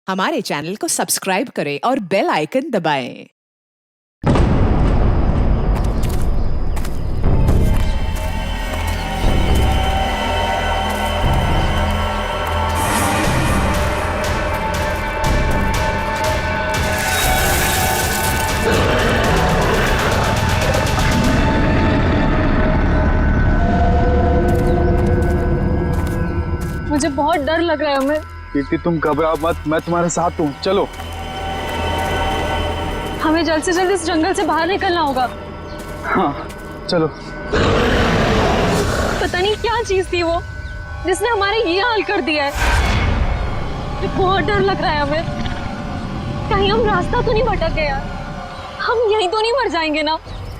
हमारे चैनल को सब्सक्राइब करें और बेल आइकन दबाएं। मुझे बहुत डर लग रहा है हमें। कीर्ति तुम घबराओ मत, मैं तुम्हारे साथ हूँ। चलो हमें जल्द से जल्द इस जंगल से बाहर निकलना होगा। हाँ चलो। पता नहीं क्या चीज थी वो जिसने हमारे ये हाल कर दिया है। बहुत डर लग रहा है हमें। कहीं हम रास्ता तो नहीं भटक गए यार? हम यहीं तो नहीं मर जाएंगे ना?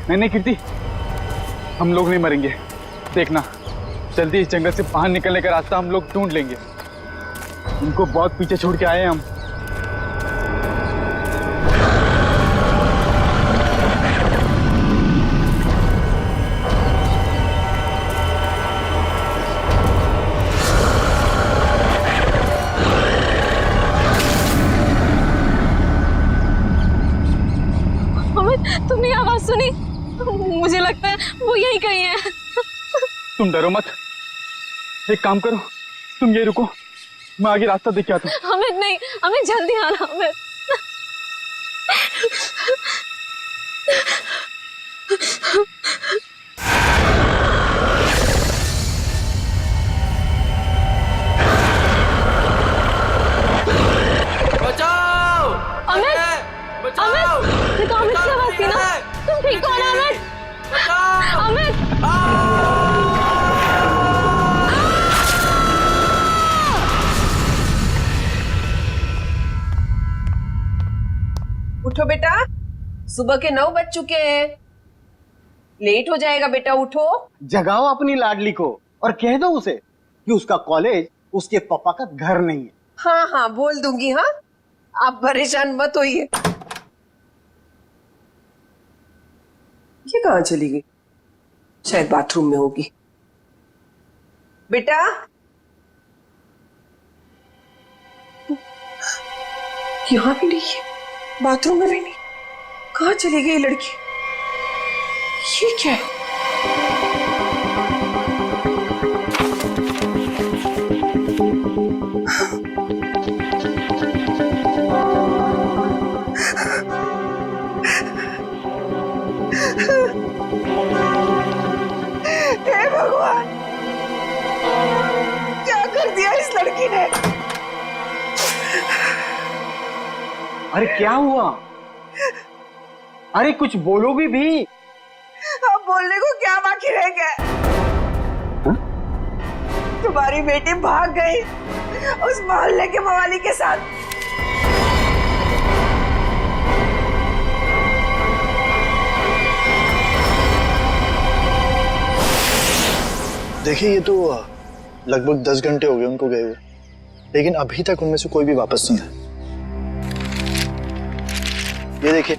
नहीं कीर्ति, हम लोग नहीं मरेंगे। देखना, जल्दी इस जंगल से बाहर निकलने का रास्ता हम लोग ढूंढ लेंगे। उनको बहुत पीछे छोड़ के आए हैं हम। हमें तुमने आवाज सुनी? मुझे लगता है वो यहीं कहीं है। तुम डरो मत, एक काम करो, तुम ये रुको, मैं आगे रास्ता देख के आता हूँ। हमें नहीं, हमें जल्दी आना। हमें बचाओ! अमित! बचाओ! अमित! ये तो अमित की आवाज थी ना? तुम ठीक हो ना अमित? बचाओ! अमित! उठो बेटा, सुबह के 9 बज चुके हैं। लेट हो जाएगा बेटा, उठो। जगाओ अपनी लाडली को और कह दो उसे कि उसका कॉलेज उसके पापा का घर नहीं है। हाँ हाँ बोल दूंगी। हाँ, आप परेशान मत होइए। ये कहाँ चली गई? शायद बाथरूम में होगी। बेटा, यहाँ भी नहीं है, बाथरूम में भी नहीं। कहाँ चली गई लड़की? ये क्या है? हे भगवान, क्या कर दिया इस लड़की ने? अरे क्या हुआ? अरे कुछ बोलोगी भी? अब बोलने को क्या बाकी रह गया? तुम्हारी बेटी भाग गई उस मोहल्ले के मवाली के साथ। देखिए, ये तो लगभग 10 घंटे हो गए उनको गए हुए, लेकिन अभी तक उनमें से कोई भी वापस नहीं आया। ये देखिए,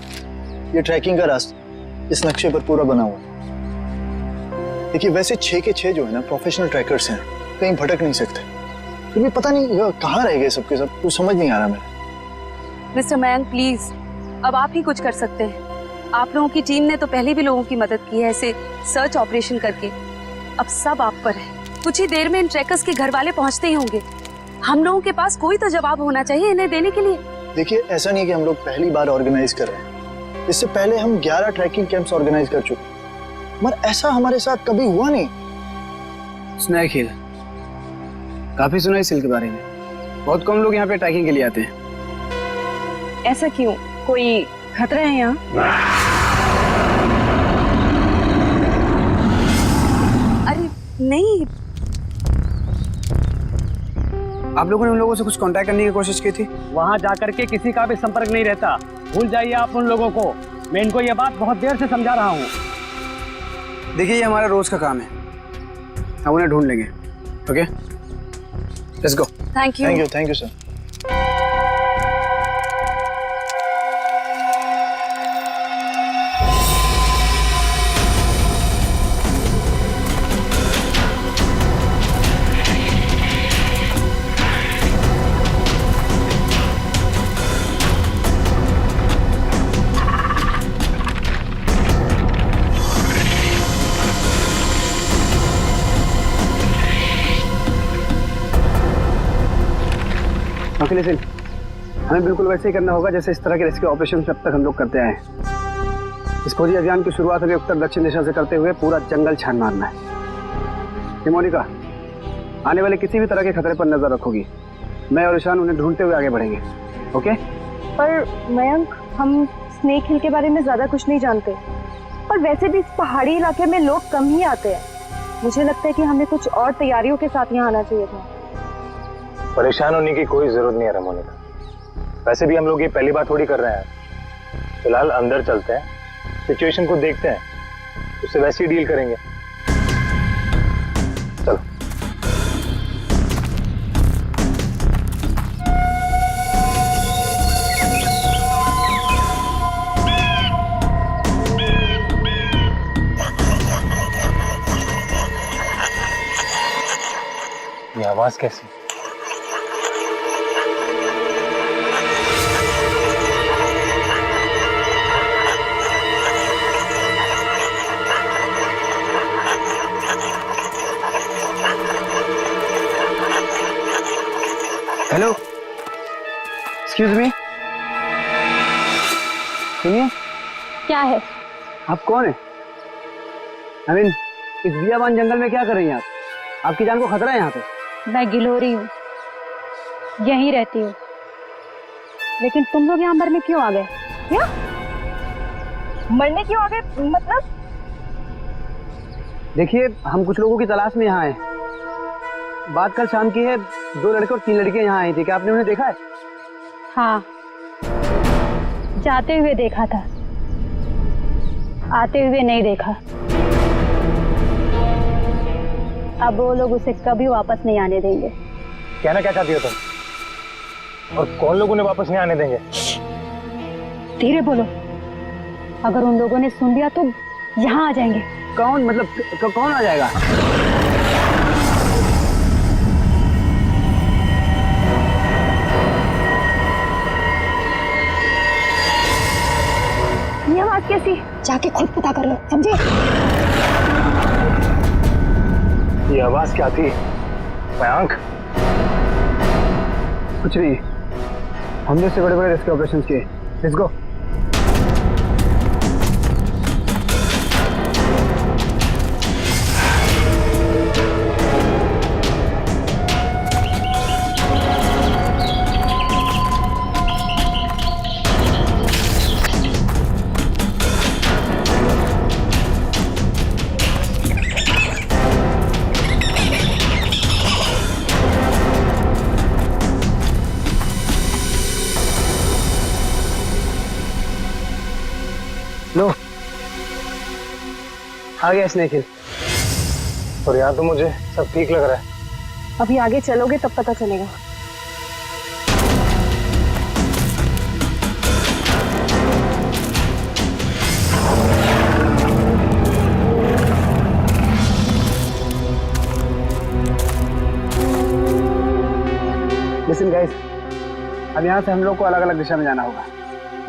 ये ट्रैकिंग का रास्ता इस नक्शे पर पूरा बना हुआ है। देखिए, वैसे 6 के 6 जो है ना प्रोफेशनल ट्रैकर्स हैं, कहीं भटक नहीं सकते। फिर भी पता नहीं कहाँ रह गए सबके सब, कुछ समझ नहीं आ रहा मेरा। मिस्टर मयंक प्लीज, अब आप ही कुछ कर सकते हैं। आप लोगों की टीम ने तो पहले भी लोगों की मदद की है ऐसे सर्च ऑपरेशन करके। अब सब आप पर है। कुछ ही देर में इन ट्रैकर्स के घर वाले पहुंचते ही होंगे। हम लोगों के पास कोई तो जवाब होना चाहिए इन्हें देने के लिए। देखिए, ऐसा नहीं कि हम लोग पहली बार ऑर्गेनाइज कर रहे हैं। इससे पहले हम 11 ट्रैकिंग कैंप्स ऑर्गेनाइज कर चुके हैं, मगर ऐसा हमारे साथ कभी हुआ नहीं। स्नैक हिल, काफी सुना इस हिल के बारे में। बहुत कम लोग यहाँ पे ट्रैकिंग के लिए आते हैं। ऐसा क्यों? कोई खतरा है यहाँ? अरे नहीं, आप लोगों ने उन लोगों से कुछ कांटेक्ट करने की कोशिश की थी? वहां जाकर के किसी का भी संपर्क नहीं रहता। भूल जाइए आप उन लोगों को। मैं इनको ये बात बहुत देर से समझा रहा हूँ। देखिए, ये हमारा रोज का काम है, हम उन्हें ढूंढ लेंगे। Okay, let's go. Thank you. Thank you sir. Akhilesh, हमें बिल्कुल वैसे ही करना होगा जैसे इस तरह के रेस्क्यू ऑपरेशन अब तक हम लोग करते आए हैं। इस खोजी अभियान की शुरुआत हमें उत्तर दक्षिण दिशा से करते हुए पूरा जंगल छान मारना है। मोनिका, आने वाले किसी भी तरह के खतरे पर नजर रखोगी। मैं और ईशान उन्हें ढूंढते हुए आगे बढ़ेंगे। ओके? पर मयंक, हम स्नेक हिल के बारे में ज्यादा कुछ नहीं जानते, और वैसे भी इस पहाड़ी इलाके में लोग कम ही आते हैं। मुझे लगता है कि हमें कुछ और तैयारियों के साथ यहाँ आना चाहिए था। परेशान होने की कोई जरूरत नहीं है रमोनिका। वैसे भी हम लोग ये पहली बार थोड़ी कर रहे हैं। फिलहाल अंदर चलते हैं, सिचुएशन को देखते हैं, उससे वैसे ही डील करेंगे। चलो। ये आवाज कैसी? हेलो, एक्सक्यूज मी, सुनिए। क्या है? आप कौन है? आई मीन, इस बियाबान जंगल में क्या कर रही हैं आप? आपकी जान को खतरा है यहाँ पे। मैं गिलोरी हूँ, यहीं रहती हूँ। लेकिन तुम लोग यहाँ मरने क्यों आ गए? क्या मरने क्यों आ गए? मतलब देखिए, हम कुछ लोगों की तलाश में यहाँ आए। बात कल शाम की है, 2 लड़के और 3 लड़कियां यहाँ आई थी। क्या आपने उन्हें देखा है? हाँ, जाते हुए देखा था, आते हुए नहीं देखा। अब वो लोग उसे कभी वापस नहीं आने देंगे। कहना क्या चाहती हो तुम? और कौन लोग उन्हें वापस नहीं आने देंगे? धीरे बोलो, अगर उन लोगों ने सुन लिया तो यहाँ आ जाएंगे। कौन? मतलब कौन आ जाएगा? ये आवाज कैसी? जाके खुद पता कर लो, समझे? ये आवाज क्या थी मयंक? कुछ नहीं, हमने से बड़े बड़े रेस्क्यू ऑपरेशन किए। Let's go. लो, आ गया स्नेक हिल। और यहाँ तो मुझे सब ठीक लग रहा है। अभी आगे चलोगे तब पता चलेगा। लिसन गाइस, अब यहाँ से हम लोग को अलग अलग दिशा में जाना होगा।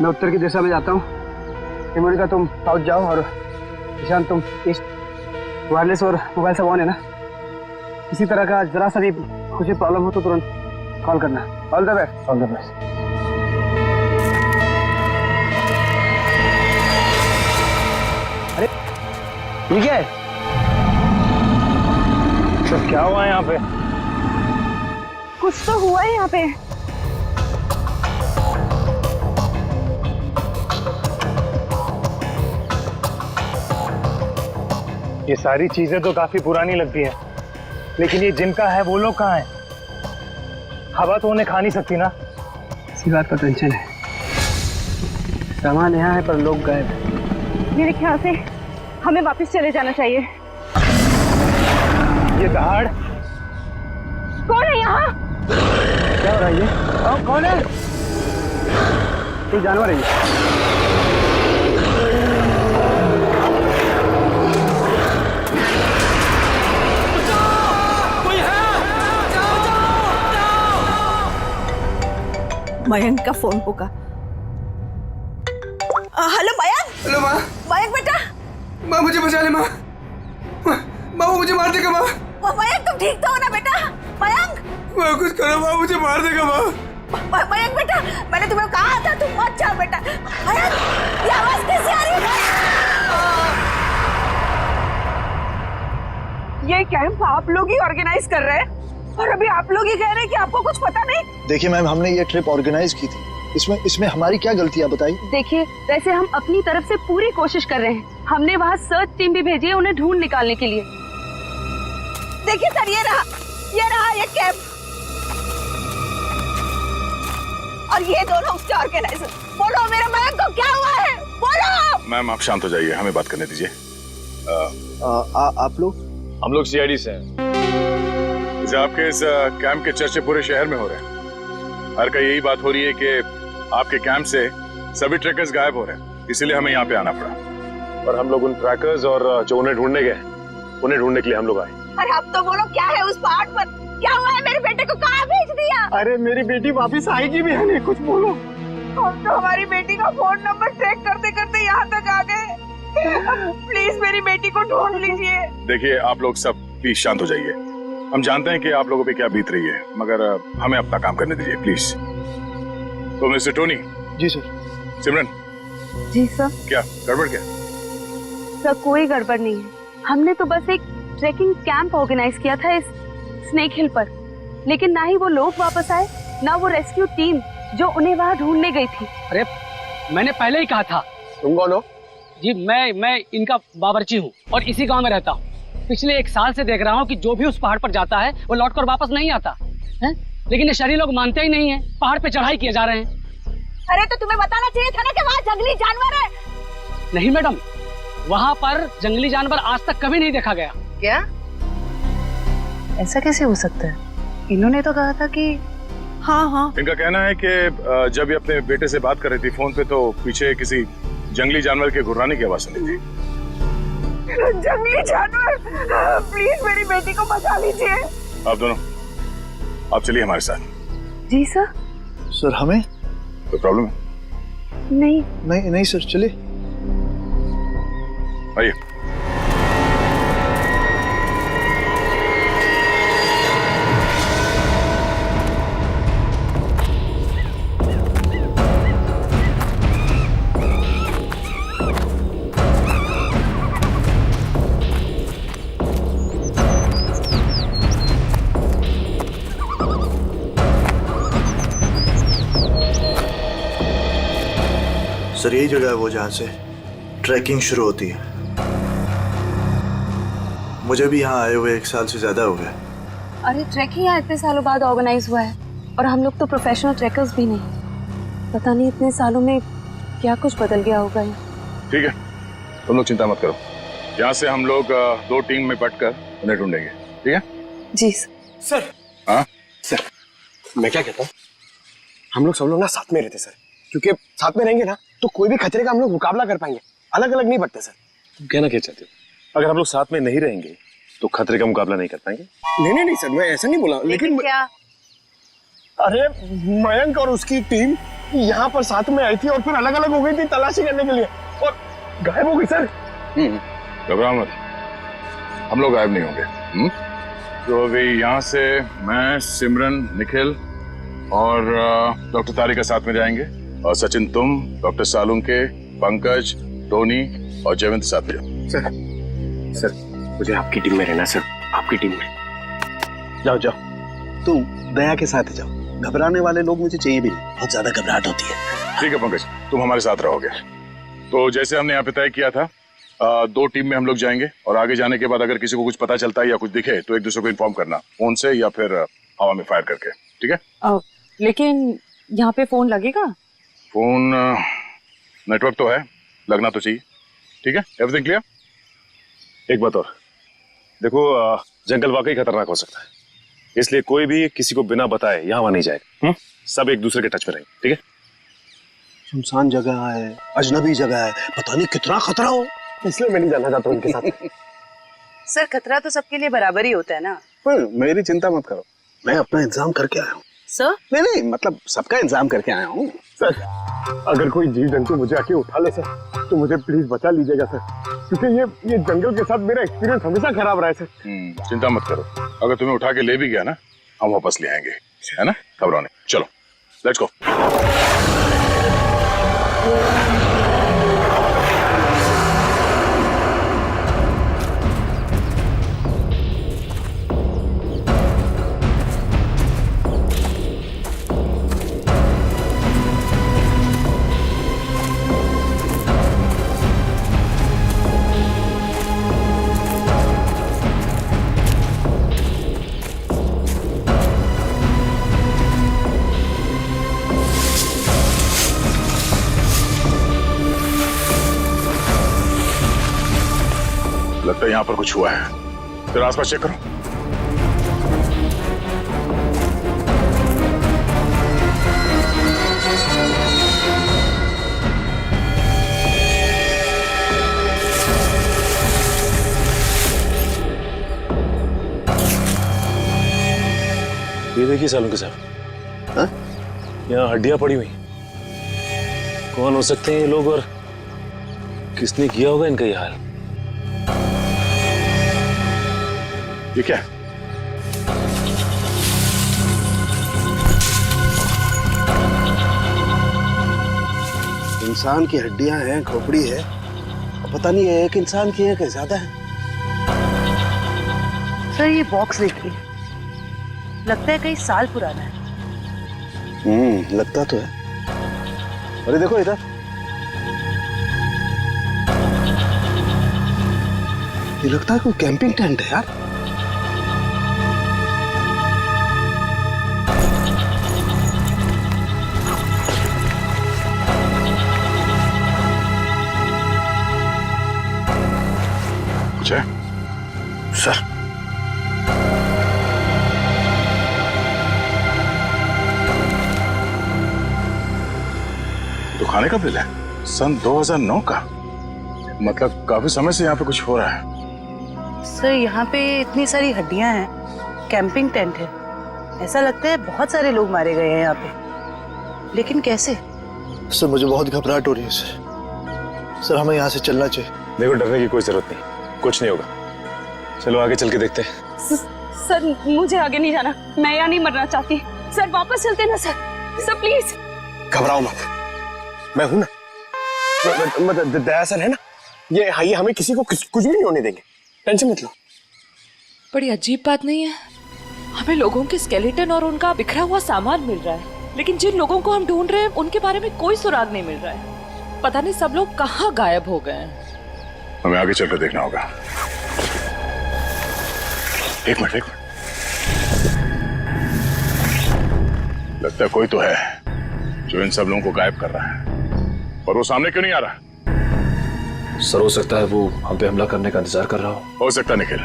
मैं उत्तर की दिशा में जाता हूँ, मोनिका तुम साउथ जाओ, और ईशान तुम ईस्ट। वायरलेस और मोबाइल सब ऑन है ना? किसी तरह का जरा सा भी कुछ प्रॉब्लम हो तो तुरंत कॉल करना। All the best. All the best. अरे ठीक है, तो क्या हुआ यहाँ पे? कुछ तो हुआ है यहाँ पे। ये सारी चीजें तो काफी पुरानी लगती हैं, लेकिन ये जिनका है वो लोग कहाँ हैं? हवा तो उन्हें खा नहीं सकती ना। इसी बात का टेंशन है। सामान यहाँ है पर लोग गायब हैं। मेरे ख्याल से हमें वापस चले जाना चाहिए। ये दहाड़ कौन है यहाँ? क्या हो रहा है ये? कौन है? कोई जानवर है ये? मयंक का फोन होगा। हेलो मयंक। हेलो माँ। मयंक बेटा। माँ मुझे बचा ले माँ। माँ वो मुझे मार देगा माँ। मयंक तुम ठीक तो हो ना बेटा? मयंक। माँ कुछ करो माँ, मुझे मार देगा माँ। मयंक बेटा, मैंने तुम्हें कहा था तुम मत जाओ बेटा। मयंक, ये आवाज कैसे आ रही है? ये कैंप आप लोग ही ऑर्गेनाइज कर रहे हैं और अभी आप लोग ही कह रहे हैं कि आपको कुछ पता नहीं। देखिए मैम, हमने ये ट्रिप ऑर्गेनाइज की थी, इसमें हमारी क्या गलती है बताइए। देखिए, वैसे हम अपनी तरफ से पूरी कोशिश कर रहे हैं। हमने वहाँ सर्च टीम भी भेजी है उन्हें ढूंढ निकालने के लिए। देखिए सर, ये रहा ये कैंप और ये दोनों उसके ऑर्गेनाइजर। बोलो मेरे मयंक को क्या हुआ है, बोलो। मैम आप शांत हो जाइए, हमें बात करने दीजिए। आप लोग? हम लोग सीआईडी से हैं। जैसे आपके इस कैंप के चर्चे पूरे शहर में हो रहे हैं। हर का यही बात हो रही है कि आपके कैंप से सभी ट्रैकर्स गायब हो रहे हैं, इसीलिए हमें यहाँ पे आना पड़ा। और हम लोग उन ट्रैकर्स और जो उन्हें ढूंढने गए, उन्हें ढूंढने के लिए हम लोग आए। अरे अब तो बोलो, क्या है उस पहाड़ पर, क्या हुआ है? मेरे बेटे को कहाँ भेज दिया? अरे मेरी बेटी वापस आएगी भी है नहीं, कुछ बोलो। हम तो हमारी बेटी का फोन नंबर ट्रैक करते करते यहाँ तक आ गए। प्लीज मेरी बेटी को ढूंढ लीजिए। देखिए आप लोग सब प्लीज शांत हो जाइए। हम जानते हैं कि आप लोगों पे क्या बीत रही है, मगर हमें अपना काम करने दीजिए प्लीज। तो मिस्टर टोनी। जी सर। सिमरन। जी सर। क्या गड़बड़ क्या? सर कोई गड़बड़ नहीं है, हमने तो बस एक ट्रैकिंग कैंप ऑर्गेनाइज किया था इस स्नेक हिल पर, लेकिन ना ही वो लोग वापस आए, ना वो रेस्क्यू टीम जो उन्हें वहाँ ढूंढने गई थी। अरे मैंने पहले ही कहा था। तुम कौन हो? जी मैं इनका बावर्ची हूँ और इसी गांव में रहता हूँ। पिछले 1 साल से देख रहा हूँ कि जो भी उस पहाड़ पर जाता है वो लौटकर वापस नहीं आता है, लेकिन ये शहरी लोग मानते ही नहीं है, पहाड़ पे चढ़ाई किए जा रहे हैं। अरे तो तुम्हें बताना चाहिए था ना कि वहाँ जंगली जानवर है। नहीं मैडम, वहाँ पर जंगली जानवर आज तक कभी नहीं देखा गया। क्या? ऐसा कैसे हो सकता है? इन्होंने तो कहा था कि हाँ। इनका कहना है कि जब ये अपने बेटे से बात कर रही थी फोन पे, तो पीछे किसी जंगली जानवर के गुर्राने की आवाज सुनी थी। जंगली जानवर, प्लीज मेरी बेटी को बचा लीजिए। आप दोनों आप चलिए हमारे साथ। जी सर। सर हमें कोई प्रॉब्लम है? नहीं सर, चलिए आइए। सर यही जगह है वो जहाँ से ट्रैकिंग शुरू होती है। मुझे भी यहाँ आए हुए 1 साल से ज्यादा हो गया। अरे ट्रैकिंग यहाँ इतने सालों बाद ऑर्गेनाइज हुआ है और हम लोग तो प्रोफेशनल ट्रैकर्स भी नहीं। पता नहीं इतने सालों में क्या कुछ बदल गया होगा। ठीक है, तुम लोग चिंता मत करो। यहाँ से हम लोग 2 टीम में बंटकर उन्हें ढूंढेंगे, ठीक है? जी सर। हाँ सर, मैं क्या कहता हूँ, हम लोग सब लोग ना साथ में रहते सर, क्योंकि साथ में रहेंगे ना तो कोई भी खतरे का हम लोग मुकाबला कर पाएंगे। अलग अलग नहीं बढ़ते सर। तुम कहना क्या चाहते हो? अगर हम लोग साथ में नहीं रहेंगे तो खतरे का मुकाबला नहीं कर पाएंगे? नहीं सर, मैं ऐसा नहीं बोला, लेकिन क्या? अरे मयंक और उसकी टीम यहाँ पर साथ में आई थी और फिर अलग अलग हो गई थी तलाशी करने के लिए और गायब हो गई सर। घबराओ मत, हम लोग गायब नहीं होंगे। तो अभी यहाँ से मैं, सिमरन, निखिल और डॉक्टर तारिका साथ में जाएंगे, और सचिन तुम, डॉक्टर सालुंके, पंकज, टोनी और जयवंत साथ में जाओ। सर मुझे आपकी टीम में रहना सर, आपकी टीम में। जाओ तुम दया के साथ जाओ, घबराने वाले लोग मुझे चाहिए भी नहीं, बहुत ज्यादा घबराहट होती है। ठीक है पंकज, तुम हमारे साथ रहोगे। तो जैसे हमने यहाँ पे तय किया था, 2 टीम में हम लोग जाएंगे और आगे जाने के बाद अगर किसी को कुछ पता चलता है या कुछ दिखे तो एक दूसरे को इन्फॉर्म करना, फोन से या फिर हवा में फायर करके, ठीक है? लेकिन यहाँ पे फोन लगेगा? फोन नेटवर्क तो है, लगना तो चाहिए। ठीक है, एवरीथिंग क्लियर? एक बात और देखो, जंगल वाकई खतरनाक हो सकता है, इसलिए कोई भी किसी को बिना बताए यहाँ वहाँ नहीं जाएगा। सब एक दूसरे के टच में रहेंगे, ठीक है? सुनसान जगह है, अजनबी जगह है, पता नहीं कितना खतरा हो, इसलिए मैं नहीं जाना चाहता उनके साथ। सर खतरा तो सबके लिए बराबर ही होता है ना। पर मेरी चिंता मत करो, मैं अपना इंतजाम करके आया हूँ। सर? नहीं मतलब सबका इंतजाम करके आया हूँ। सर अगर कोई जीव जंतु मुझे आके उठा ले सर तो मुझे प्लीज बचा लीजिएगा सर, क्योंकि ये जंगल के साथ मेरा एक्सपीरियंस हमेशा खराब रहा है सर। चिंता मत करो, अगर तुम्हें उठा के ले भी गया ना, हम वापस ले आएंगे, है ना? घबराओ नहीं, चलो लेट्स गो। लगता है यहाँ पर कुछ हुआ है। फिर आसपास चेक करो। ये देखिए सालुंके साहब, हाँ? यहाँ हड्डियां पड़ी हुई। कौन हो सकते हैं ये लोग और किसने किया होगा इनका ये हाल? ये क्या है? इंसान की हड्डियां हैं, खोपड़ी है, पता नहीं है एक इंसान की है कि ज्यादा है। सर ये बॉक्स देखिए, लगता है कई साल पुराना है। लगता तो है। अरे देखो इधर, ये लगता है कोई कैंपिंग टेंट है यार। कुछ है? सर तो खाने का बिल है सन 2009 का। मतलब काफी समय से यहाँ पे कुछ हो रहा है। सर यहाँ पे इतनी सारी हड्डियां हैं, कैंपिंग टेंट है। ऐसा लगता है बहुत सारे लोग मारे गए हैं यहाँ पे, लेकिन कैसे? सर मुझे बहुत घबराहट हो रही है सर। सर हमें यहाँ से चलना चाहिए। देखो डरने की कोई जरूरत नहीं, कुछ नहीं होगा। चलो आगे चल के देखते हैं। सर मुझे आगे नहीं जाना, मैं यहाँ नहीं मरना चाहती। सर वापस चलते ना सर, सर प्लीज। घबराओ मत, मैं हूं ना। मतलब दया सर है ना, ये हमें किसी को कुछ भी नहीं होने देंगे, टेंशन मत लो। बड़ी अजीब बात नहीं है, हमें लोगों के स्केलेटन और उनका बिखरा हुआ सामान मिल रहा है, लेकिन जिन लोगों को हम ढूंढ रहे हैं उनके बारे में कोई सुराग नहीं मिल रहा है। पता नहीं सब लोग कहाँ गायब हो गए हैं। हमें आगे चलकर देखना होगा। एक मिनट। लगता है कोई तो है जो इन सब लोगों को गायब कर रहा है, और वो सामने क्यों नहीं आ रहा? सर हो सकता है वो हम पे हमला करने का इंतजार कर रहा हो सकता है निखिल।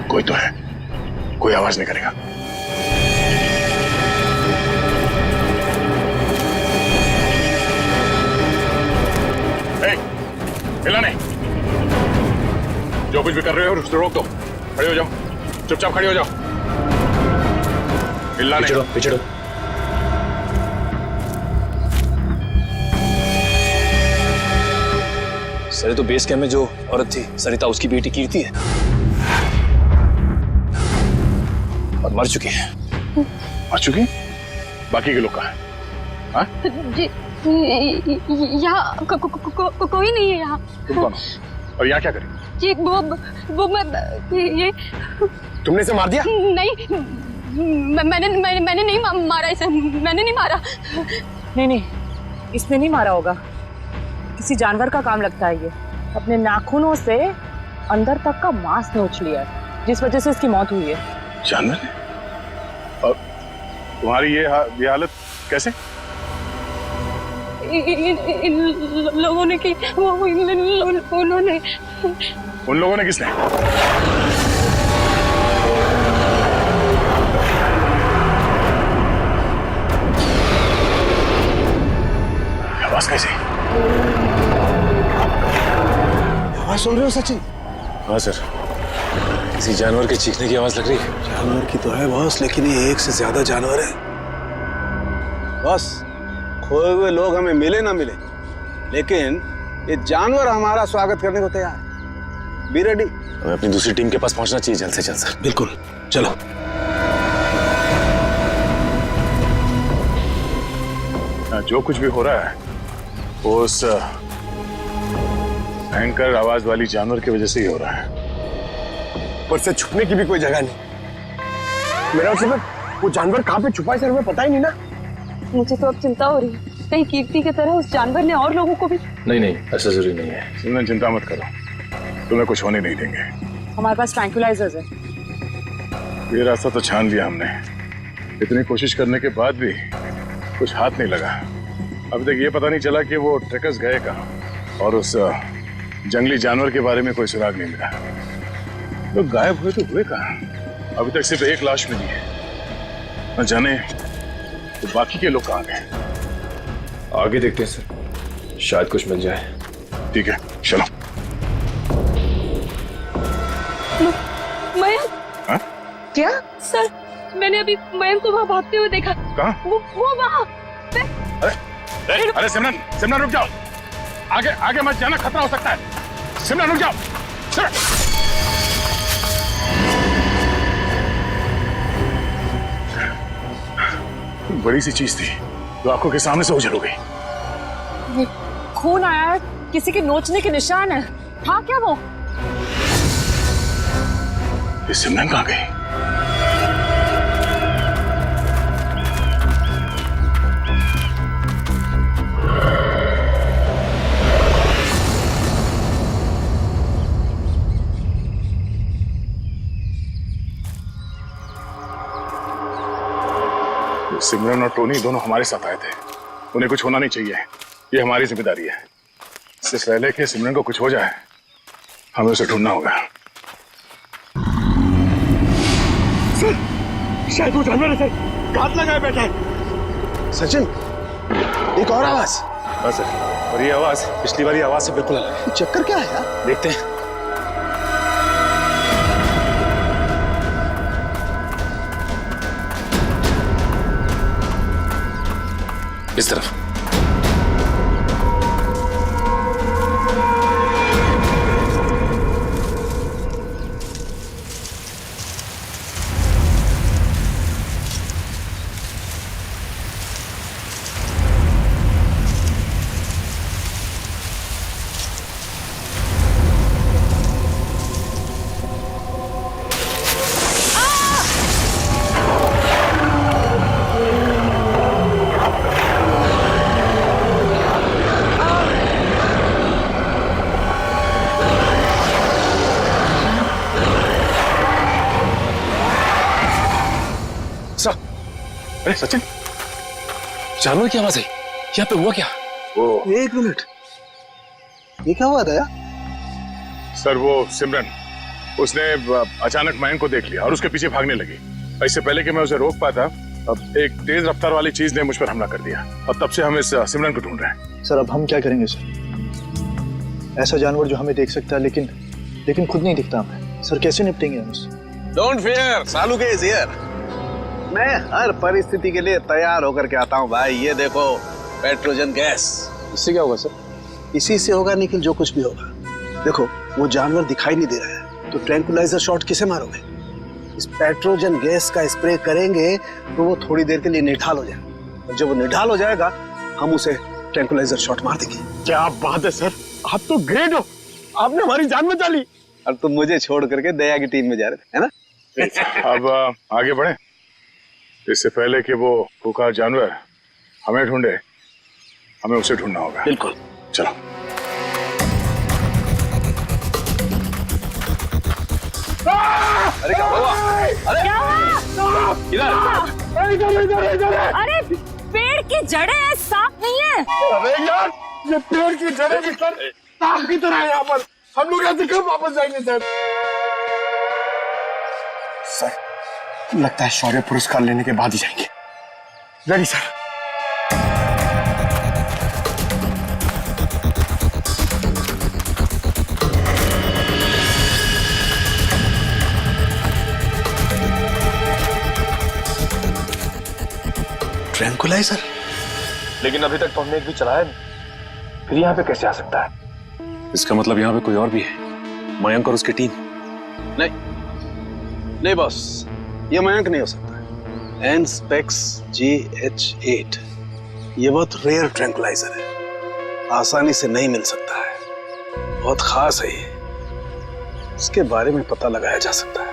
कोई तो है, कोई आवाज नहीं करेगा। हिला नहीं, जो कुछ भी कर रहे हो उसको रोक दो। खड़े हो जाओ, चुपचाप खड़े हो जाओ, हिलना नहीं। पिछड़ो। सर तो बेस कैंप में जो औरत थी सरिता, उसकी बेटी कीर्ति है और मर चुकी है। मर चुकी? बाकी के लोग कहाँ हैं? हाँ? जी यहाँ कोई नहीं है यहाँ। तुम कौन हो? और यहाँ क्या करें? जी वो मैं ये। तुमने इसे मार दिया? नहीं, मैंने नहीं मारा इसे, मैंने नहीं मारा। नहीं, इसने नहीं मारा होगा, किसी जानवर का काम लगता है। ये अपने नाखूनों से अंदर तक का मांस नोच लिया है, जिस वजह से इसकी मौत हुई है। जानवर ने? और तुम्हारी ये हालत कैसे? इन लोगों ने की, उन्होंने। उन लोगों ने किसने? आवाज कैसे? आवाज सुन रहे हो सचिन? हाँ सर, किसी जानवर के चीखने की आवाज लग रही है। जानवर की तो है बॉस, लेकिन ये एक से ज्यादा जानवर है। बॉस, खोए हुए लोग हमें मिले ना मिले, लेकिन ये जानवर हमारा स्वागत करने को तैयार है। Be ready. हमें अपनी दूसरी टीम के पास पहुंचना चाहिए जल्द से जल्द सर। बिल्कुल, चलो। जो कुछ भी हो रहा है वो उस भयंकर आवाज वाली जानवर की वजह से ही हो रहा है। पर से छुपने की भी कोई जगह नहीं। मेरा सर वो जानवर कहाँ पे छुपा है सर, हमें पता ही नहीं ना। मुझे तो अब चिंता हो रही है, कहीं कीर्ति की तरह उस जानवर ने और लोगों को भी। नहीं, ऐसा जरूरी नहीं है। सिमरन चिंता मत करो, तुम्हें कुछ होने नहीं देंगे। हमारे पास ट्रैंक्विलाइजर्स है। ये रास्ता तो छान लिया हमने, इतनी कोशिश करने के बाद भी कुछ हाथ नहीं लगा। अभी तक ये पता नहीं चला कि वो ट्रैकर्स गए कहाँ और उस जंगली जानवर के बारे में कोई सुराग नहीं मिला। लोग गायब हुए तो हुए कहाँ? अभी तक सिर्फ एक लाश मिली है, न जाने तो बाकी के लोग कहाँ गए। आगे देखते हैं सर, शायद कुछ मिल जाए। ठीक है, चलो। मयंक। हाँ? क्या? सर, मैंने अभी मयंक को वहाँ भागते हुए देखा। कहाँ? वो वहाँ। अरे सिमरन रुक जाओ, आगे मत जाना, खतरा हो सकता है। सिमरन रुक जाओ। बड़ी सी चीज थी जो आंखों के सामने से ओझल हो गई। खून आया है, किसी के नोचने के निशान है। हाँ क्या वो? ये सिमरन कहाँ गई? सिमरन और टोनी दोनों हमारे साथ आए थे, उन्हें कुछ होना नहीं चाहिए, ये हमारी जिम्मेदारी है। इससे पहले कि सिमरन को कुछ हो जाए हमें उसे ढूंढना होगा। सर, शायद वो जानवर है सर, घात लगाए बैठा है। सचिन, एक और आवाज। हाँ सर, और ये आवाज पिछली वाली आवाज से बिल्कुल अलग है। चक्कर क्या है यार? देखते हैं। इस तरफ। अरे सचिन, जानवर की आवाज है, यहाँ पे हुआ क्या? एक मिनट, ये क्या हुआ था यार? सर वो सिमरन, उसने अचानक मयंक को देख लिया और उसके पीछे भागने लगी। इससे पहले कि मैं उसे रोक पाता, अब एक तेज रफ्तार वाली चीज ने मुझ पर हमला कर दिया और तब से हम इस सिमरन को ढूंढ रहे हैं। सर अब हम क्या करेंगे सर? ऐसा जानवर जो हमें देख सकता है लेकिन खुद नहीं दिखता हमें। सर कैसे निपटेंगे हम उससे? डोंट फियर, सालू के इज हियर। मैं हर परिस्थिति के लिए तैयार होकर के आता हूँ भाई। ये देखो पेट्रोजन गैस। इससे क्या होगा सर? इसी से होगा निखिल, जो कुछ भी होगा। देखो वो जानवर दिखाई नहीं दे रहा है, तो ट्रैंक्विलाइजर शॉट किसे मारोगे? इस पेट्रोजन गैस का स्प्रे करेंगे तो वो थोड़ी देर के लिए निढाल हो जाएगा, और जब वो निढाल हो जाएगा हम उसे ट्रैंक्विलाइजर शॉट मार देंगे। क्या बात है सर, आप तो ग्रेट हो, आपने हमारी जान बचा ली। और तुम मुझे छोड़ करके दया की टीम में जा रहे थे, है ना? अब आगे बढ़े, इससे पहले कि वो पुकार जानवर हमें ढूंढे, हमें उसे ढूंढना होगा। बिल्कुल, चलो। अरे क्या हुआ? अरे क्या हुआ? इधर। अरे पेड़ की जड़ें हैं, सांप नहीं है। अरे यार, ये पेड़ की जड़ें भी सर सांप की तरह है यहाँ पर। हम लोग यहाँ से कब वापस जाएंगे सर? सर लगता है शौर्य पुरस्कार लेने के बाद ही जाएंगे। Ready sir. ट्रैंक्विलाइजर? लेकिन अभी तक तो हमने एक भी चलाया नहीं, फिर यहाँ पे कैसे आ सकता है? इसका मतलब यहाँ पे कोई और भी है, मयंक और उसकी टीम। नहीं बॉस, ये मयंक नहीं हो सकता। एनस्पेक्स GH8 ये बहुत रेयर ट्रैंकुलाइजर है, आसानी से नहीं मिल सकता है, बहुत खास है ये, इसके बारे में पता लगाया जा सकता है।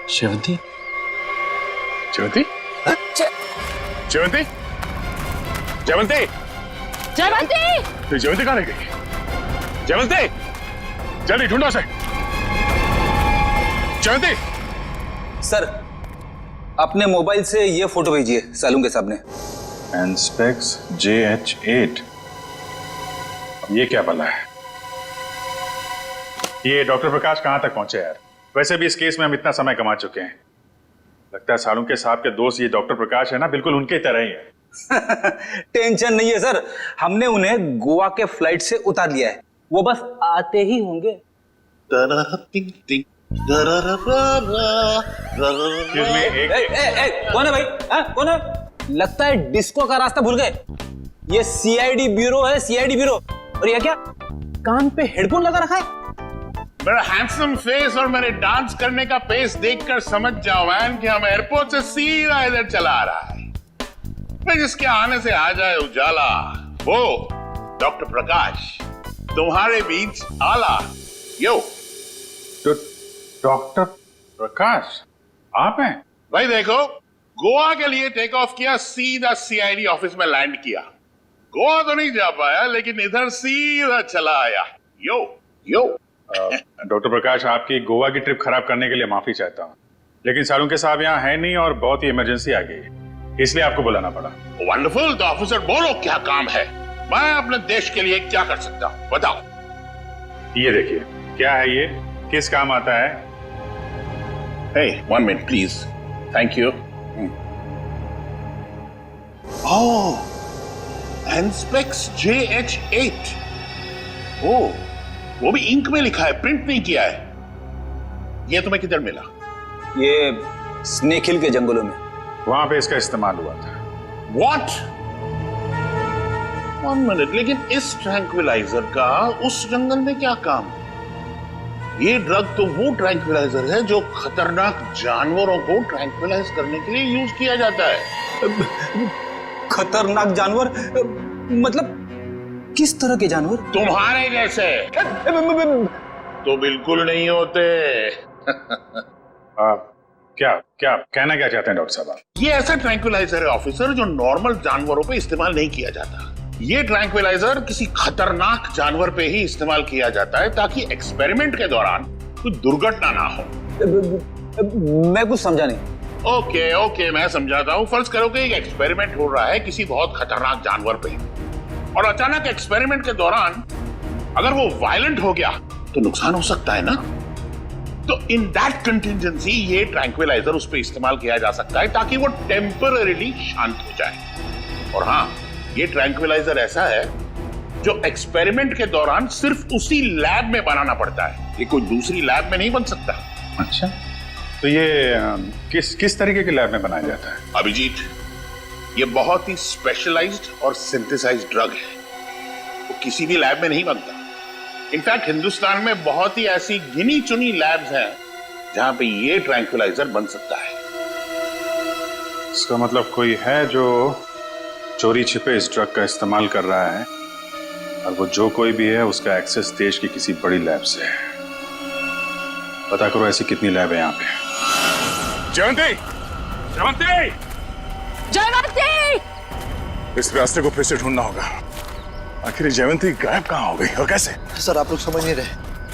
शेवंती, जयवंती, जयवंती, जयवंती, जयवंती! तो जयवंती कहाँ रह गई? जयवंती, जल्दी ढूंढो उसे। जयवंती! सर, अपने मोबाइल से ये फोटो भेजिए सालून के सामने। एनस्पेक्स JH8, ये क्या बला है? ये डॉक्टर प्रकाश कहाँ तक पहुंचे यार? वैसे भी इस केस में हम इतना समय कमा चुके हैं। लगता है सालून के साहब के दोस्त ये डॉक्टर प्रकाश है ना, बिल्कुल उनके तरह ही है। टेंशन नहीं है सर, हमने उन्हें गोवा के फ्लाइट से उतार लिया है, वो बस आते ही होंगे। कौन है भाई? कौन है? लगता है डिस्को का रास्ता भूल गए। ये CID ब्यूरो है, CID ब्यूरो। और ये क्या, कान पे हेडफोन लगा रखा है? मेरा हैंडसम फेस और मेरे डांस करने का पेस देखकर समझ जाओ मैन कि हम एयरपोर्ट से सीधा इधर चला आ रहा है। फिर जिसके आने से आ जाए उजाला, वो डॉक्टर प्रकाश तुम्हारे बीच आला। यो तो डॉक्टर प्रकाश आप हैं? भाई देखो, गोवा के लिए टेक ऑफ किया, सीधा CID ऑफिस में लैंड किया। गोवा तो नहीं जा पाया, लेकिन इधर सीधा चला आया। यो यो डॉक्टर प्रकाश, आपकी गोवा की ट्रिप खराब करने के लिए माफी चाहता हूँ, लेकिन सालून के साहब यहाँ है नहीं और बहुत ही इमरजेंसी आ गई है, इसलिए आपको बुलाना पड़ा। वंडरफुल, तो ऑफिसर बोलो क्या काम है, मैं अपने देश के लिए क्या कर सकता हूँ, बताओ। ये देखिए, क्या है ये, किस काम आता है? Hey, 1 minute please. Thank you. Oh, Anspex JH8. Oh, वो भी इंक में लिखा है, प्रिंट नहीं किया है। ये तुम्हें किधर मिला? ये स्नेक हिल के जंगलों में, वहां पे इसका इस्तेमाल हुआ था। What? 1 मिनट, लेकिन इस ट्रैंक्विलाइजर का उस जंगल में क्या काम? ये ड्रग तो वो ट्रैंक्विलाइजर है जो खतरनाक जानवरों को ट्रैंक्विलाइज करने के लिए यूज किया जाता है। खतरनाक जानवर मतलब किस तरह के जानवर? तुम्हारे जैसे तो बिल्कुल नहीं होते। क्या कहना क्या चाहते हैं डॉक्टर साहब? ये ऐसा ट्रैंक्विलाइजर है ऑफिसर जो नॉर्मल जानवरों पे इस्तेमाल नहीं किया जाता। ये ट्रैंक्विलाइजर किसी खतरनाक जानवर पे ही इस्तेमाल किया जाता है ताकि एक्सपेरिमेंट के दौरान कोई दुर्घटना ना हो। मैं कुछ समझा नहीं। ओके, मैं समझाता हूँ। फर्ज करो कि एक एक्सपेरिमेंट हो रहा है किसी बहुत खतरनाक जानवर पे, और अचानक एक्सपेरिमेंट के दौरान अगर वो वायलेंट हो गया तो नुकसान हो सकता है ना। तो इन दैट कंटिजेंसी ये ट्रैंक्विलाइजर उस पे इस्तेमाल किया जा सकता है ताकि वो टेम्पररीली शांत हो जाए। और हाँ, ये ट्रैंक्विलाइजर ऐसा है जो एक्सपेरिमेंट के दौरान सिर्फ उसी लैब में बनाना पड़ता है, ये कोई दूसरी लैब में नहीं बन सकता। अच्छा, तो ये किस तरीके के लैब में बनाया जाता है? अभिजीत, ये बहुत ही स्पेशलाइज्ड और सिंथेसाइज्ड ड्रग है, वो किसी भी लैब में नहीं बनता। इनफैक्ट हिंदुस्तान में बहुत ही ऐसी गिनी चुनी लैब्स हैं जहां पे ये ट्रैंक्विलाइजर बन सकता है। इसका मतलब कोई है जो चोरी छिपे इस ड्रग का इस्तेमाल कर रहा है, और वो जो कोई भी है उसका एक्सेस देश की किसी बड़ी लैब से है। पता करो ऐसी कितनी लैब है यहाँ पे। जयवंती! जयवंती! जयवंती! इस रास्ते को फिर से ढूंढना होगा। आखिर जयवंती गायब कहाँ हो गई और कैसे? सर, आप लोग समझ नहीं रहे।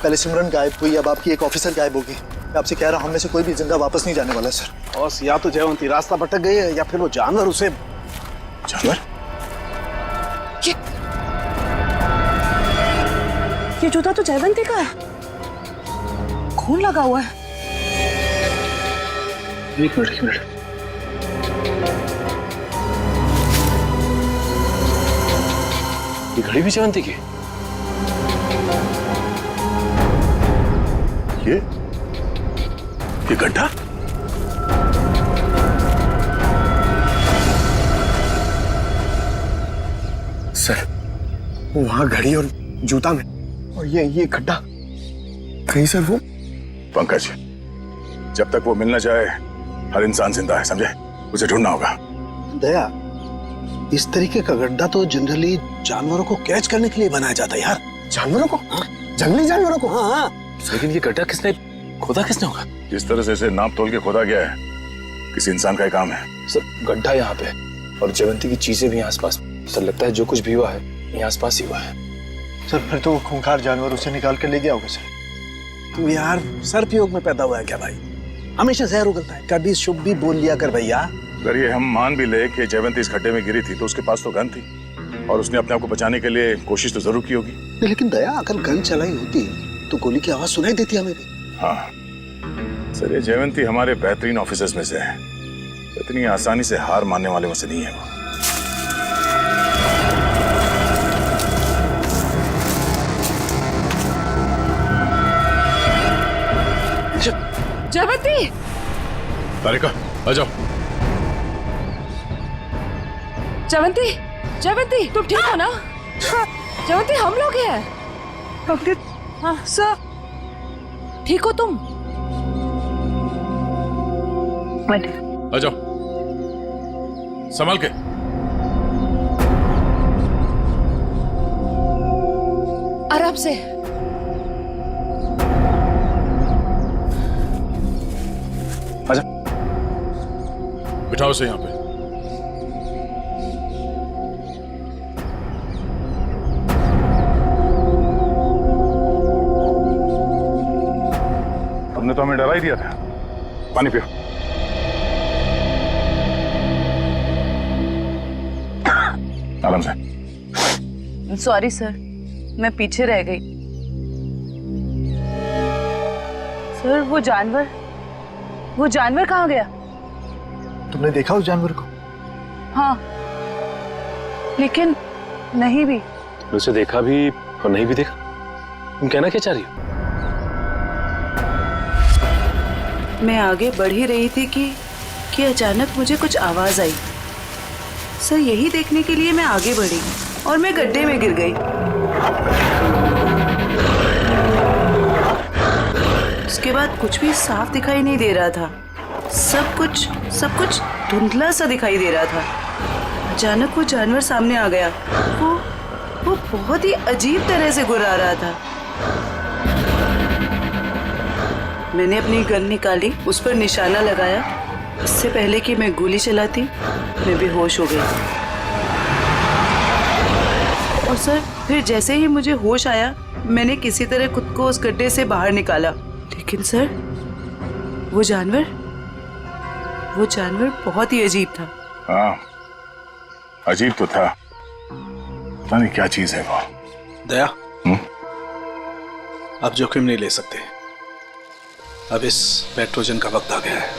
पहले सिमरन गायब हुई, अब आपकी एक ऑफिसर गायब होगी। मैं आपसे कह रहा हूँ, हम में से कोई भी जिंदा वापस नहीं जाने वाला सर। और या तो जयवंती रास्ता भटक गई है या फिर वो जानवर उसे। जानवर? ये जूता तो जयवंती का है, खून लगा हुआ है। एक मिनट। ये घड़ी भी जयवंती की? ये गड्ढा? सर, वहां घड़ी और जूता में, और ये गड्ढा कहीं सर वो। पंकज, जब तक वो मिल न जाए हर इंसान जिंदा है, समझे? उसे ढूंढना होगा। दया, इस तरीके का गड्ढा तो जनरली जानवरों को कैच करने के लिए बनाया जाता है यार। जानवरों को? हाँ? जंगली जानवरों को? हाँ हाँ। लेकिन ये गड्ढा किसने खोदा होगा? जिस तरह से इसे नाप तोल के खोदा गया है, किसी इंसान का ही काम है। सर गड्ढा यहाँ पे और जयवंती की चीजें भी आसपास। सर लगता है जो कुछ भी हुआ है यहाँ आसपास ही हुआ है। सर फिर तो वो खूंखार जानवर उसे निकाल के ले गया होगा सर। तू यार सर्पयोग में पैदा हुआ है क्या भाई? हमेशा जहर उगलता है, कभी शुभ भी बोल लिया कर भैया। अगर ये हम मान भी ले कि जयवंती इस खड्डे में गिरी थी, तो उसके पास तो गन थी और उसने अपने आप को बचाने के लिए कोशिश तो जरूर की होगी। लेकिन दया, अगर गन चलाई होती तो गोली की आवाज सुनाई देती हमें भी। हाँ सर, ये जयवंती हमारे बेहतरीन ऑफिसर्स में से है, इतनी आसानी से हार मानने वाले में से नहीं है वो। जयवंती! तारिका आ जाओ। जयवंती, जयवंती तुम ठीक हो ना? जयवंती हम लोग हैं। हाँ सर, ठीक हो तुम? आ जाओ, संभाल के। आराम से। आजा, बिठाओ से यहाँ पे। तुमने तो हमें डरा ही दिया था। पानी पियो। आराम से। सॉरी सर, मैं पीछे रह गई। सर वो जानवर कहाँ गया? तुमने देखा उस जानवर को? हाँ, लेकिन नहीं भी। उसे देखा भी और नहीं भी देखा? तुम कहना क्या चाह रही हो? मैं आगे बढ़ ही रही थी कि अचानक मुझे कुछ आवाज आई। सर यही देखने के लिए मैं आगे बढ़ी और मैं गड्ढे में गिर गई। उसके बाद कुछ भी साफ दिखाई नहीं दे रहा था। सब कुछ धुंधला सा दिखाई दे रहा था। अचानक वो जानवर सामने आ गया। वो बहुत ही अजीब तरह से गुर्रा रहा था। मैंने अपनी गन निकाली, उस पर निशाना लगाया। इससे पहले कि मैं गोली चलाती, मैं बेहोश हो गई। और सर फिर जैसे ही मुझे होश आया, मैंने किसी तरह खुद को उस गड्ढे से बाहर निकाला। लेकिन सर वो जानवर बहुत ही अजीब था। हाँ, अजीब तो था। पता नहीं क्या चीज है वो। दया, अब जोखिम नहीं ले सकते। अब इस पेट्रोजन का वक्त आ गया है।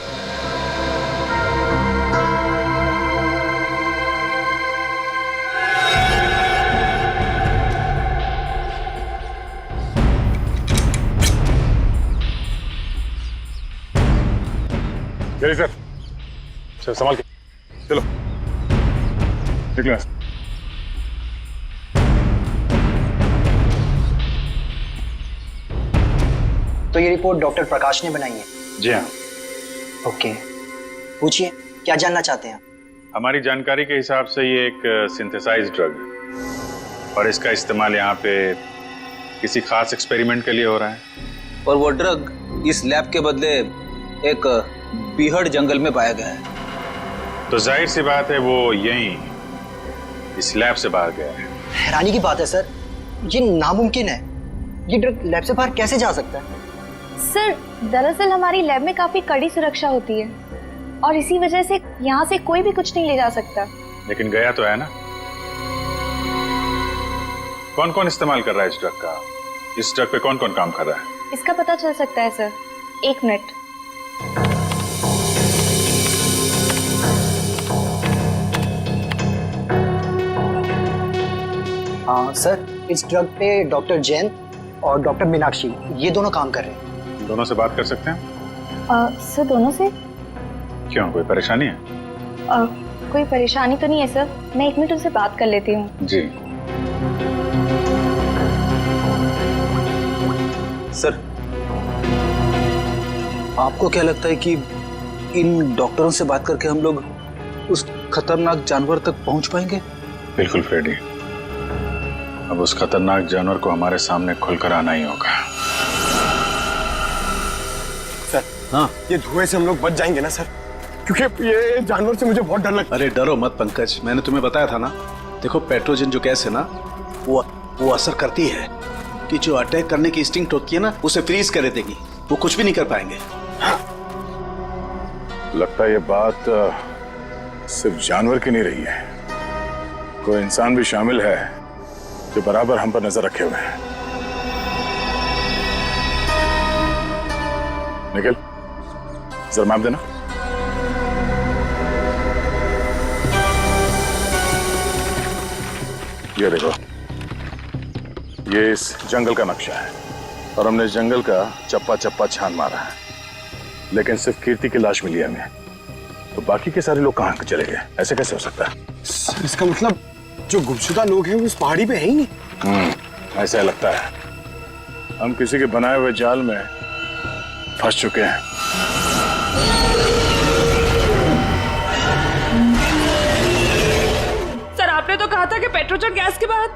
चलिए सर, चलो संभाल के चलो, निकलो। तो ये रिपोर्ट डॉक्टर प्रकाश ने बनाई है? जी हाँ। ओके, पूछिए क्या जानना चाहते हैं? हमारी जानकारी के हिसाब से ये एक सिंथेसाइज्ड ड्रग है और इसका इस्तेमाल यहाँ पे किसी खास एक्सपेरिमेंट के लिए हो रहा है। और वो ड्रग इस लैब के बदले एक बीहड़ जंगल में पाया गया है। तो जाहिर सी बात है वो यहीं इस लैब से बाहर गया है। हैरानी की बात है सर, ये नामुमकिन है। ये ड्रग लैब से बाहर कैसे जा सकता है? सर दरअसल हमारी लैब में काफी कड़ी सुरक्षा होती है और इसी वजह से यहाँ से कोई भी कुछ नहीं ले जा सकता। लेकिन गया तो है ना। कौन कौन इस्तेमाल कर रहा है इस ड्रग का? इस ड्रग पे कौन कौन काम कर रहा है? इसका पता चल सकता है सर। 1 मिनट। हाँ सर, इस ड्रग पे डॉक्टर जैन और डॉक्टर मीनाक्षी ये दोनों काम कर रहे हैं। दोनों से बात कर सकते हैं? सर दोनों से? क्यों, कोई परेशानी है? कोई परेशानी तो नहीं है सर, मैं 1 मिनट उनसे बात कर लेती हूँ। जी सर, आपको क्या लगता है कि इन डॉक्टरों से बात करके हम लोग उस खतरनाक जानवर तक पहुंच पाएंगे? बिल्कुल फ्रेडी, अब उस खतरनाक जानवर को हमारे सामने खुलकर आना ही होगा। सर, हाँ, ये धुएं से हम लोग बच जाएंगे ना सर? क्योंकि ये जानवर से मुझे बहुत डर लगता है। अरे डरो मत पंकज, मैंने तुम्हें बताया था ना। देखो पेट्रोजन जो गैस है ना, वो असर करती है कि जो अटैक करने की इंस्टिंक्ट होती है ना, उसे फ्रीज कर देगी, वो कुछ भी नहीं कर पाएंगे। लगता है ये बात सिर्फ जानवर की नहीं रही है, कोई इंसान भी शामिल है जो बराबर हम पर नजर रखे हुए हैं। निखिल, जरा मैप देना। ये देखो, ये इस जंगल का नक्शा है और हमने इस जंगल का चप्पा चप्पा छान मारा है, लेकिन सिर्फ कीर्ति की लाश मिली है हमें। तो बाकी के सारे लोग कहाँ चले गए? ऐसे कैसे हो सकता है? सर, इसका मतलब जो गुमशुदा लोग हैं वो उस पहाड़ी पे है ही नहीं। ऐसा लगता है हम किसी के बनाए हुए जाल में फंस चुके हैं। सर, आपने तो कहा था कि पेट्रोजन गैस के बाद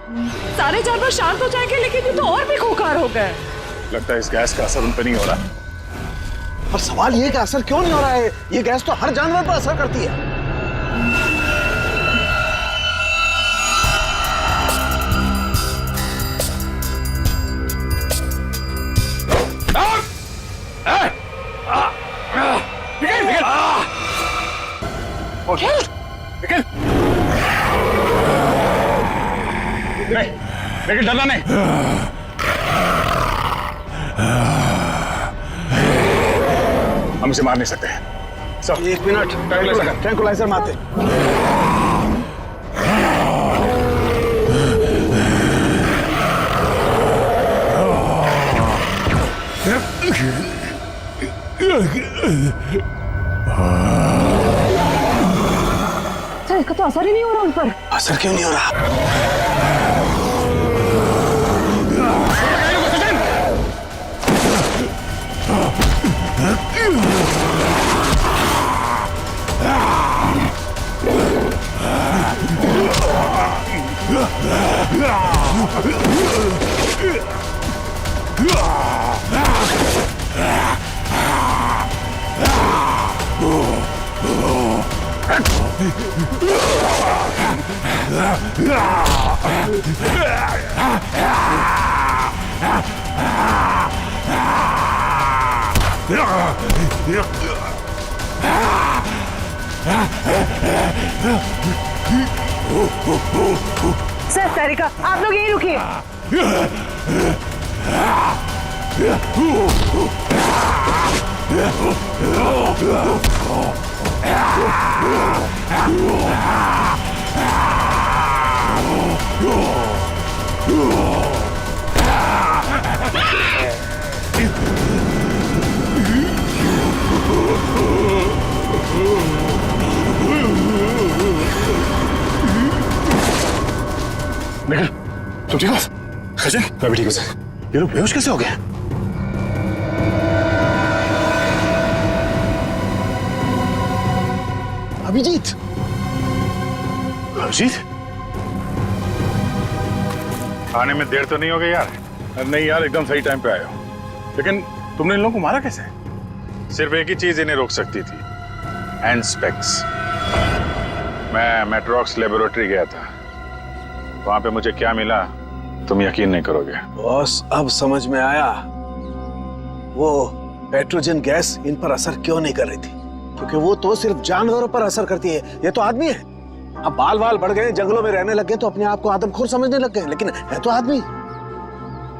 सारे जानवर शांत हो जाएंगे, लेकिन ये तो और भी खूंखार हो गए। लगता है इस गैस का असर उन पर नहीं हो रहा। पर सवाल ये कि असर क्यों नहीं हो रहा है? ये गैस तो हर जानवर पर असर करती है। लेकिन डरना नहीं। हम इसे मार नहीं सकते। सब 1 मिनट, ट्रैंकुलाइजर मारते। सर, इसका तो असर ही नहीं हो रहा उन पर। असर क्यों नहीं हो रहा? सर, सारिका, आप लोग यहीं रुकिए। निखिल, तुम ठीक हो? खजन, मैं भी ठीक हूँ सर। ये लोग बेहोश कैसे हो गए? अभिजीत, अभिजीत, आने में देर तो नहीं हो गई यार? नहीं यार, एकदम सही टाइम पे आए हो। लेकिन तुमने इन लोगों को मारा कैसे? सिर्फ एक ही चीज इन्हें रोक सकती थी, हैंड स्पेक्स। मैं मेट्रॉक्स लेबोरेटरी गया था, वहां पे मुझे क्या मिला तुम यकीन नहीं करोगे। बॉस, अब समझ में आया वो पेट्रोजन गैस इन पर असर क्यों नहीं कर रही थी। क्योंकि वो तो सिर्फ जानवरों पर असर करती है, ये तो आदमी है। अब बाल बाल बढ़ गए, जंगलों में रहने लग गए तो अपने आप को आदमखोर समझने लग गए, लेकिन है तो आदमी।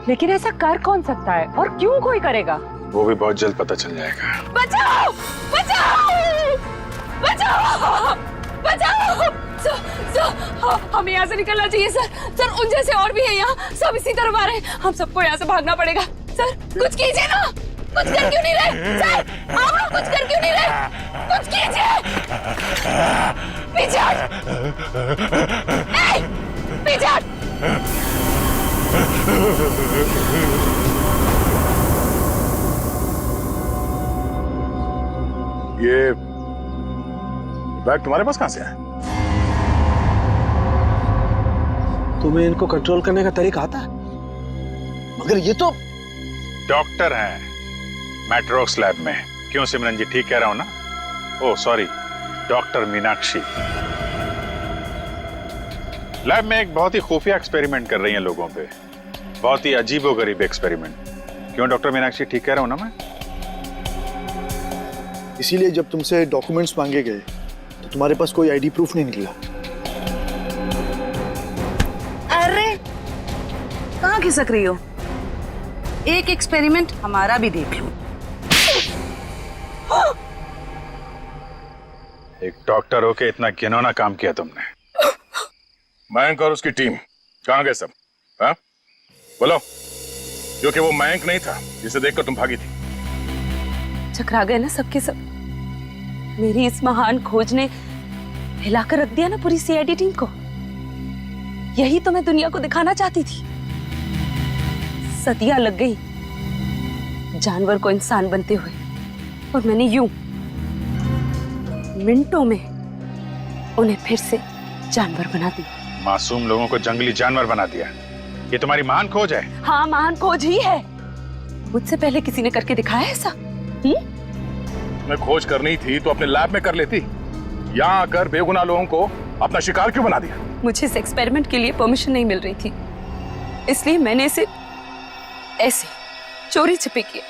लेकिन ऐसा कर कौन सकता है और क्यों कोई करेगा? वो भी बहुत जल्द पता चल जाएगा। बचाओ! बचाओ! बचाओ! बचाओ! हमें यहाँ से निकलना चाहिए सर। सर, उन जैसे और भी है यहाँ, सब इसी तरफ आ रहे हैं। हम सबको यहाँ से भागना पड़ेगा। सर, कुछ कीजिए ना। कुछ कर क्यों नहीं रहे? सर, आप लोग कुछ कर क्यों नहीं रहे? कुछ कीजिए। पीछे हट। पीछे हट। ये बैग तुम्हारे पास कहां से आया? तुम्हें इनको कंट्रोल करने का तरीका आता है? मगर ये तो डॉक्टर हैं मैट्रोक्स लैब में। क्यों सिमरन जी, ठीक कह रहा हूं ना? Oh sorry, doctor Meenakshi lab में एक बहुत ही खुफिया एक्सपेरिमेंट कर रही हैं लोगों पे, बहुत ही अजीबोगरीब एक्सपेरिमेंट। क्यों डॉक्टर मीनाक्षी, ठीक कह रहा हूं ना मैं? इसीलिए जब तुमसे डॉक्यूमेंट्स मांगे गए तो तुम्हारे पास कोई आईडी प्रूफ नहीं निकला। अरे कहाँ खिसक रही हो? एक एक्सपेरिमेंट हमारा भी देख लो। एक डॉक्टर होके इतना घिनौना काम किया तुमने। मयंक और उसकी टीम कहां गए सब? हाँ बोलो, क्योंकि वो मयंक नहीं था जिसे देखकर तुम भागी थी। चकरा गए ना सबके सब। मेरी इस महान खोज ने हिलाकर रख दिया ना पूरी सीआईडी टीम को। यही तो मैं दुनिया को दिखाना चाहती थी। सदियां लग गई जानवर को इंसान बनते हुए, और मैंने यूं मिनटों में उन्हें फिर से जानवर बना दिया। मासूम लोगों को जंगली जानवर बना दिया। ये तुम्हारी महान खोज है? हाँ, महान खोज ही है। मुझसे पहले किसी ने करके दिखाया ऐसा? मैं खोज करनी थी तो अपने लैब में कर लेती। यहाँ आकर बेगुनाह लोगों को अपना शिकार क्यों बना दिया? मुझे इस एक्सपेरिमेंट के लिए परमिशन नहीं मिल रही थी, इसलिए मैंने इसे ऐसे चोरी छिपे किया।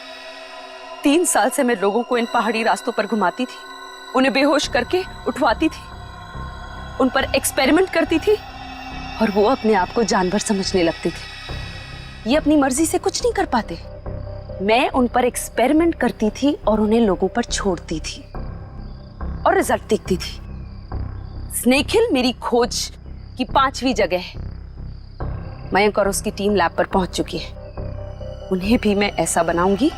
3 साल से मैं लोगों को इन पहाड़ी रास्तों पर घुमाती थी, उन्हें बेहोश करके उठवाती थी, उन पर एक्सपेरिमेंट करती थी, और वो अपने आप को जानवर समझने लगते थे। ये अपनी मर्जी से कुछ नहीं कर पाते। मैं उन पर एक्सपेरिमेंट करती थी और उन्हें लोगों पर छोड़ती थी, और रिजल्ट देखती थी। स्नेक हिल मेरी खोज की 5वीं जगह है। मयंक और उसकी टीम लैब पर पहुंच चुकी है। उन्हें भी मैं ऐसा बनाऊंगी,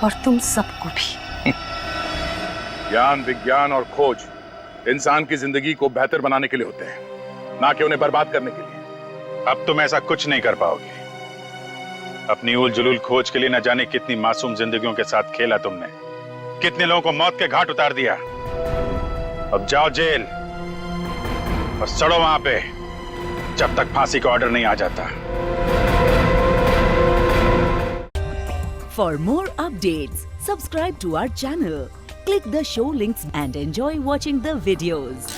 और तुम सबको भी। ज्ञान, विज्ञान और खोज इंसान की जिंदगी को बेहतर बनाने के लिए होते हैं, ना कि उन्हें बर्बाद करने के लिए। अब तुम ऐसा कुछ नहीं कर पाओगे। अपनी उल जुलूल खोज के लिए न जाने कितनी मासूम जिंदगियों के साथ खेला तुमने, कितने लोगों को मौत के घाट उतार दिया। अब जाओ जेल और सड़ो वहां पे, जब तक फांसी का ऑर्डर नहीं आ जाता। For more updates, subscribe to our channel, click the show links and enjoy watching the videos.